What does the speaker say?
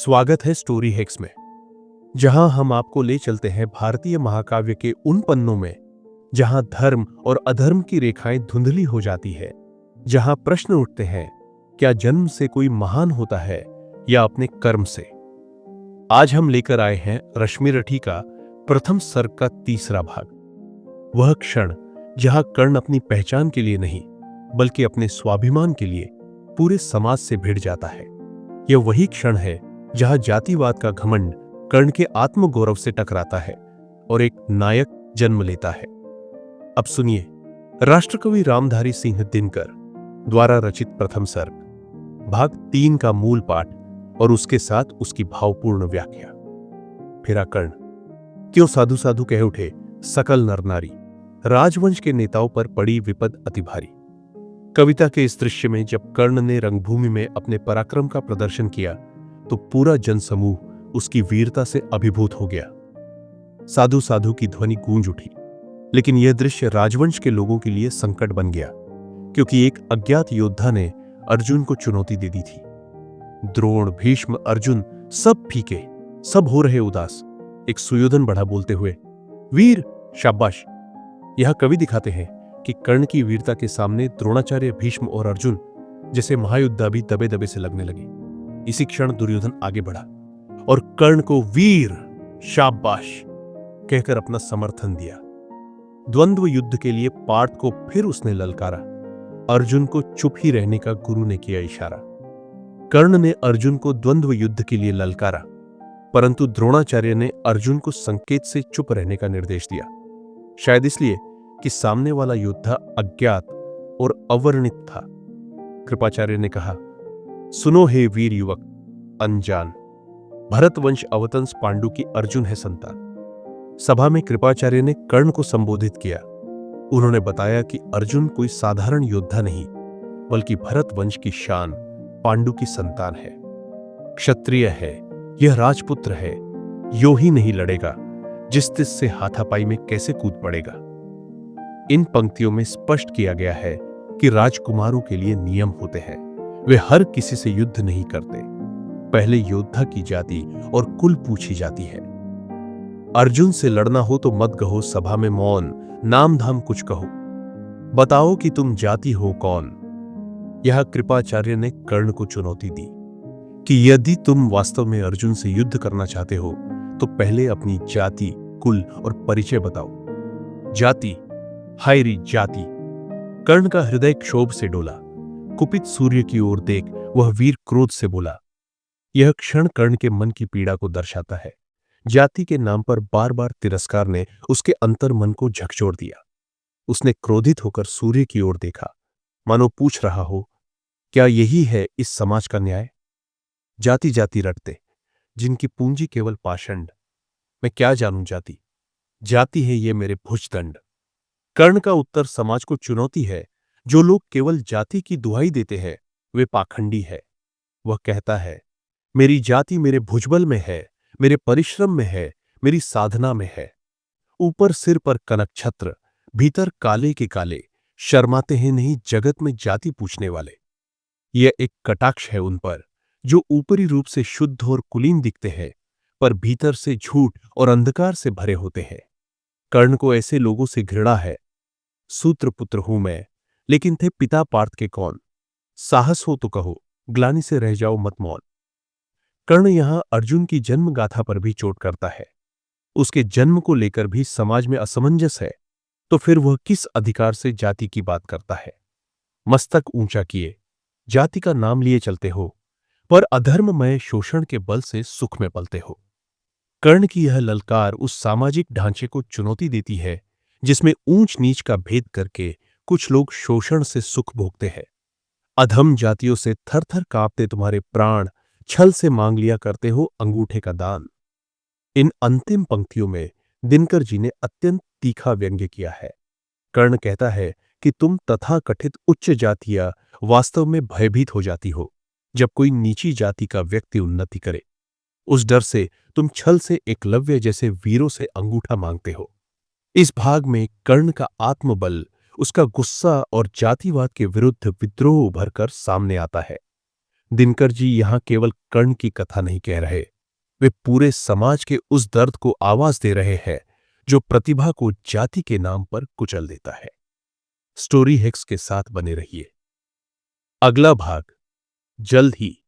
स्वागत है story hex में, जहां हम आपको ले चलते हैं भारतीय महाकाव्य के उन पन्नों में जहां धर्म और अधर्म की रेखाएं धुंधली हो जाती है, जहां प्रश्न उठते हैं, क्या जन्म से कोई महान होता है या अपने कर्म से। आज हम लेकर आए हैं रश्मि रठी का प्रथम सर्ग का तीसरा भाग। वह क्षण जहां कर्ण अपनी पहचान के लिए नहीं बल्कि अपने स्वाभिमान के लिए पूरे समाज से भिड़ जाता है। यह वही क्षण है जहां जातिवाद का घमंड कर्ण के आत्मगौरव से टकराता है और एक नायक जन्म लेता है। अब सुनिए राष्ट्रकवि रामधारी सिंह दिनकर द्वारा रचित प्रथम सर्ग भाग 3 का मूल पाठ और उसके साथ उसकी भावपूर्ण व्याख्या। फिरा कर्ण, क्यों साधु साधु कह उठे सकल नर नारी, राजवंश के नेताओं पर पड़ी विपद अति भारी। कविता के इस दृश्य में जब कर्ण ने रंगभूमि में अपने पराक्रम का प्रदर्शन किया तो पूरा जनसमूह उसकी वीरता से अभिभूत हो गया। साधु साधु की ध्वनि गूंज उठी, लेकिन यह दृश्य राजवंश के लोगों के लिए संकट बन गया, क्योंकि एक अज्ञात योद्धा ने अर्जुन को चुनौती दे दी थी। द्रोण, भीष्म, अर्जुन सब फीके, सब हो रहे उदास। एक सुयोधन बढ़ा बोलते हुए, वीर शाबाश। यह कवि दिखाते हैं कि कर्ण की वीरता के सामने द्रोणाचार्य, भीष्म और अर्जुन जैसे महायोद्धा भी दबे दबे से लगने लगे। इसी क्षण दुर्योधन आगे बढ़ा और कर्ण को वीर शाबाश कहकर अपना समर्थन दिया। द्वंद्व युद्ध के लिए पार्थ को फिर उसने ललकारा। अर्जुन को चुप ही रहने का गुरु ने किया इशारा। कर्ण ने अर्जुन को द्वंद्व युद्ध के लिए ललकारा, परंतु द्रोणाचार्य ने अर्जुन को संकेत से चुप रहने का निर्देश दिया, शायद इसलिए कि सामने वाला योद्धा अज्ञात और अवर्णित था। कृपाचार्य ने कहा, सुनो हे वीर युवक अनजान, भरतवंश अवतंस पांडु की अर्जुन है संतान। सभा में कृपाचार्य ने कर्ण को संबोधित किया। उन्होंने बताया कि अर्जुन कोई साधारण योद्धा नहीं बल्कि भरतवंश की शान, पांडु की संतान है, क्षत्रिय है, यह राजपुत्र है, यो ही नहीं लड़ेगा, जिस तिस से हाथापाई में कैसे कूद पड़ेगा। इन पंक्तियों में स्पष्ट किया गया है कि राजकुमारों के लिए नियम होते हैं, वे हर किसी से युद्ध नहीं करते, पहले योद्धा की जाति और कुल पूछी जाती है। अर्जुन से लड़ना हो तो मत कहो सभा में मौन, नाम धाम कुछ कहो, बताओ कि तुम जाति हो कौन। यह कृपाचार्य ने कर्ण को चुनौती दी कि यदि तुम वास्तव में अर्जुन से युद्ध करना चाहते हो तो पहले अपनी जाति, कुल और परिचय बताओ। जाति, हाय री जाति। कर्ण का हृदय क्षोभ से डोला। कुपित सूर्य की ओर देख वह वीर क्रोध से बोला। यह क्षण कर्ण के मन की पीड़ा को दर्शाता है। जाति के नाम पर बार बार तिरस्कार ने उसके अंतर मन को झकझोर दिया। उसने क्रोधित होकर सूर्य की ओर देखा, मानो पूछ रहा हो, क्या यही है इस समाज का न्याय? जाति जाति रटते, जिनकी पूंजी केवल पाषंड, मैं क्या जानूं जाति, जाति है ये मेरे भुजदंड। कर्ण का उत्तर समाज को चुनौती है। जो लोग केवल जाति की दुहाई देते हैं वे पाखंडी है। वह कहता है, मेरी जाति मेरे भुजबल में है, मेरे परिश्रम में है, मेरी साधना में है। ऊपर सिर पर कनक छत्र, भीतर काले के काले, शर्माते हैं नहीं जगत में जाति पूछने वाले। यह एक कटाक्ष है उन पर जो ऊपरी रूप से शुद्ध और कुलीन दिखते हैं पर भीतर से झूठ और अंधकार से भरे होते हैं। कर्ण को ऐसे लोगों से घृणा है। सूत्रपुत्र हूं मैं, लेकिन थे पिता पार्थ के कौन। साहस हो तो कहो, ग्लानि से रह जाओ मत मौन। कर्ण यहां अर्जुन की जन्म गाथा पर भी चोट करता है। उसके जन्म को लेकर भी समाज में असमंजस है, तो फिर वह किस अधिकार से जाति की बात करता है? मस्तक ऊंचा किए जाति का नाम लिए चलते हो, पर अधर्ममय शोषण के बल से सुख में पलते हो। कर्ण की यह ललकार उस सामाजिक ढांचे को चुनौती देती है जिसमें ऊंच नीच का भेद करके कुछ लोग शोषण से सुख भोगते हैं। अधम जातियों से थर थर कांपते तुम्हारे प्राण, छल से मांग लिया करते हो अंगूठे का दान। इन अंतिम पंक्तियों में दिनकर जी ने अत्यंत तीखा व्यंग्य किया है। कर्ण कहता है कि तुम तथाकथित उच्च जातियां वास्तव में भयभीत हो जाती हो जब कोई नीची जाति का व्यक्ति उन्नति करे। उस डर से तुम छल से एकलव्य जैसे वीरों से अंगूठा मांगते हो। इस भाग में कर्ण का आत्मबल, उसका गुस्सा और जातिवाद के विरुद्ध विद्रोह उभर कर सामने आता है। दिनकर जी यहां केवल कर्ण की कथा नहीं कह रहे, वे पूरे समाज के उस दर्द को आवाज दे रहे हैं जो प्रतिभा को जाति के नाम पर कुचल देता है। स्टोरी हिक्स के साथ बने रहिए। अगला भाग जल्द ही